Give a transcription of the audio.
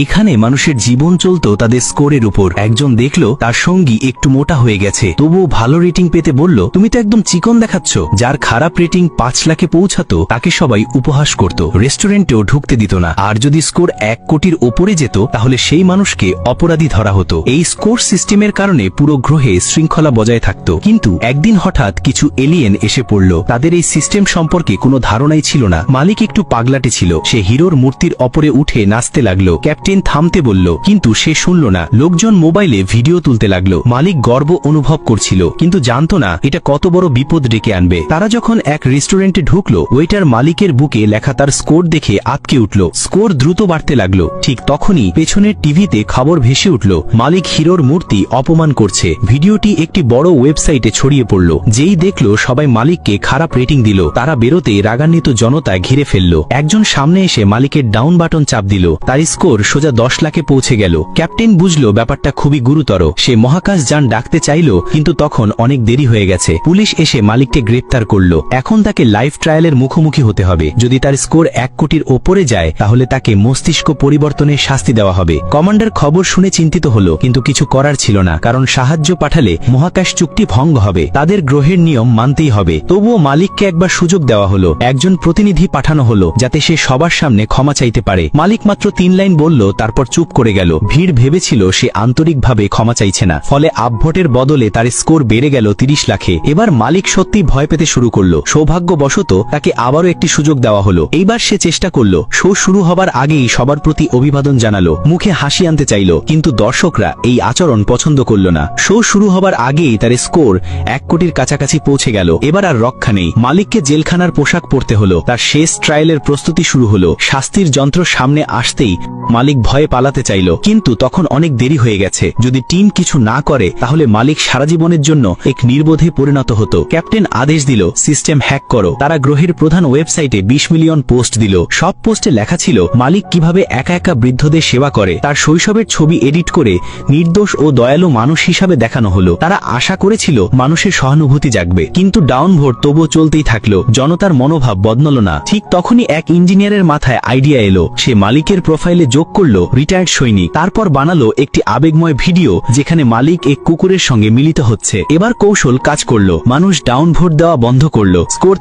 এখানে মানুষের জীবন চলত তাদের স্কোরের উপর। একজন দেখলো তার সঙ্গী একটু মোটা হয়ে গেছে, তবুও ভালো রেটিং পেতে বলল, তুমি তো একদম চিকন দেখাচ্ছ। যার খারাপ রেটিং 5 লাখে পৌঁছাতো তাকে সবাই উপহাস করত, রেস্টুরেন্টেও ঢুকতে দিত না। আর যদি স্কোর 1 কোটির ওপরে যেত তাহলে সেই মানুষকে অপরাধী ধরা হতো। এই স্কোর সিস্টেমের কারণে পুরো গ্রহে শৃঙ্খলা বজায় থাকত। কিন্তু একদিন হঠাৎ কিছু এলিয়েন এসে পড়ল। তাদের এই সিস্টেম সম্পর্কে কোনো ধারণাই ছিল না। মালিক একটু পাগলাটে ছিল, সে হিরোর মূর্তির ওপরে উঠে নাচতে লাগলো। ক্যাপ্টেন থামতে বলল, কিন্তু সে শুনল না। লোকজন মোবাইলে ভিডিও তুলতে লাগলো। মালিক গর্ব অনুভব করছিল, কিন্তু জানতো না এটা কত বড় বিপদ ডেকে আনবে। তারা যখন এক রেস্টুরেন্টে ঢুকলো, ওয়েটার মালিকের বুকে লেখা তার স্কোর দেখে আটকে উঠল। স্কোর দ্রুত বাড়তে লাগলো। ঠিক তখনই পেছনের টিভিতে খবর ভেসে উঠল, মালিক হিরোর মূর্তি অপমান করছে। ভিডিওটি একটি বড় ওয়েবসাইটে ছড়িয়ে পড়ল। যেই দেখলো সবাই মালিককে খারাপ রেটিং দিল। তারা বেরোতে রাগান্বিত জনতা ঘিরে ফেলল। একজন সামনে এসে মালিকের ডাউন বাটন চাপ দিল। তার স্কোর সোজা 10 লাখে পৌঁছে গেল। ক্যাপ্টেন বুঝলো ব্যাপারটা খুবই গুরুতর। সে মহাকাশ যান ডাকতে চাইল, কিন্তু তখন অনেক দেরি হয়ে গেছে। পুলিশ এসে মালিককে গ্রেপ্তার করলো। এখন তাকে লাইফ ট্রায়ালের মুখোমুখি হতে হবে। যদি তার স্কোর 1 কোটির ওপরে যায় তাহলে তাকে মস্তিষ্ক পরিবর্তনের শাস্তি দেওয়া হবে। কমান্ডার খবর শুনে চিন্তিত হলো, কিন্তু কিছু করার ছিল না, কারণ সাহায্য পাঠালে মহাকাশ চুক্তি ভঙ্গ হবে। তাদের গ্রহের নিয়ম মানতেই হবে। তবুও মালিককে একবার সুযোগ দেওয়া হলো। একজন প্রতিনিধি পাঠানো হলো যাতে সে সবার সামনে ক্ষমা চাইতে পারে। মালিক মাত্র 3 লাইন বলল, তারপর চুপ করে গেল। ভিড় ভেবেছিল সে আন্তরিকভাবে ক্ষমা চাইছে না। ফলে আপভোটের বদলে তার স্কোর বেড়ে গেল 30 লাখে। এবার মালিক সত্যি ভয় পেতে শুরু করলো। সৌভাগ্যবশত তাকে আবারও একটি সুযোগ দেওয়া হলো। এইবার সে চেষ্টা করলো। শো শুরু হবার আগেই সবার প্রতি অভিবাদন জানালো, মুখে হাসি আনতে চাইল, কিন্তু দর্শকরা এই আচরণ পছন্দ করল না। শো শুরু হবার আগেই তার স্কোর 1 কোটির কাছাকাছি পৌঁছে গেল। এবার আর রক্ষা নেই। মালিককে জেলখানার পোশাক পরতে হলো। তার শেষ ট্রায়ালের প্রস্তুতি শুরু হলো। শাস্তির যন্ত্র সামনে আসতেই মালিক ভয়ে পালাতে চাইল, কিন্তু তখন অনেক দেরি হয়ে গেছে। যদি টিম কিছু না করে তাহলে মালিক সারা জীবনের জন্য এক নির্বোধে পরিণত হতো। ক্যাপ্টেন আদেশ দিল, সিস্টেম হ্যাক করো। তারা গ্রহের প্রধান ওয়েবসাইটে 20 মিলিয়ন পোস্ট দিল। সব পোস্টে লেখা ছিল মালিক কিভাবে একা একা বৃদ্ধদের সেবা করে। তার শৈশবের ছবি এডিট করে নির্দোষ ও দয়ালু মানুষ হিসাবে দেখানো হলো। তারা আশা করেছিল মানুষের সহানুভূতি জাগবে, কিন্তু ডাউনভোট তবুও চলতেই থাকলো। জনতার মনোভাব বদলালো না। ঠিক তখনই এক ইঞ্জিনিয়ারের মাথায় আইডিয়া এলো। সে মালিকের প্রোফাইলে যোগ করলো রিটায়ার্ড সৈনিক। তারপর বানালো একটি আবেগময় ভিডিও যেখানে মালিক এক কুকুরের সঙ্গে মিলিত হচ্ছে। এবার কৌশল কাজ করলো। মানুষ ডাউনভোট দেওয়া বন্ধ করলো। স্কোর